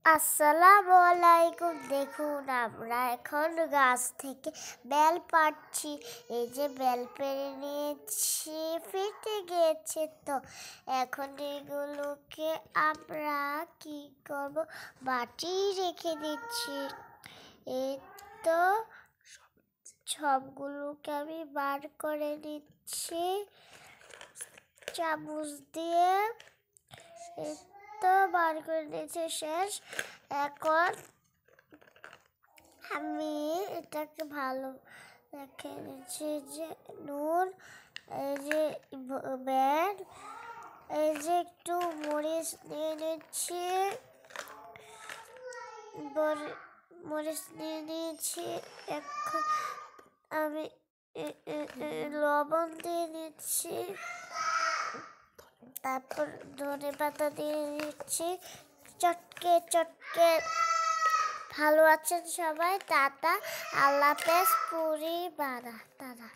আসসালামু আলাইকুম। দেখুন আমরা এখন গাছ থেকে বেল পাড়ছি। এই যে বেল পেড়ে নিয়েছি, ফেটে গিয়েছে। তো এখন এগুলোকে আমরা কি করব, বাটি রেখে দিচ্ছি। এই তো সবগুলোকে আমি বার করে নিচ্ছি চামচ দিয়ে। তো বার করে দিয়েছে, শেষ। এখন আমি এটাকে ভালো রেখে দিচ্ছি। যে নুন, এই যে বেল, এই যে একটু মরিচ নিয়ে নিচ্ছি, মরিচ নিয়ে নিয়েছি। এখন আমি লবণ দিয়ে নিচ্ছি, তারপর ধনে পাতা দিয়ে দিচ্ছি চটকে চটকে। ভালো আছেন সবাই? টাটা, আল্লাহ হাফেজ, পুরি বাড়া, টাটা।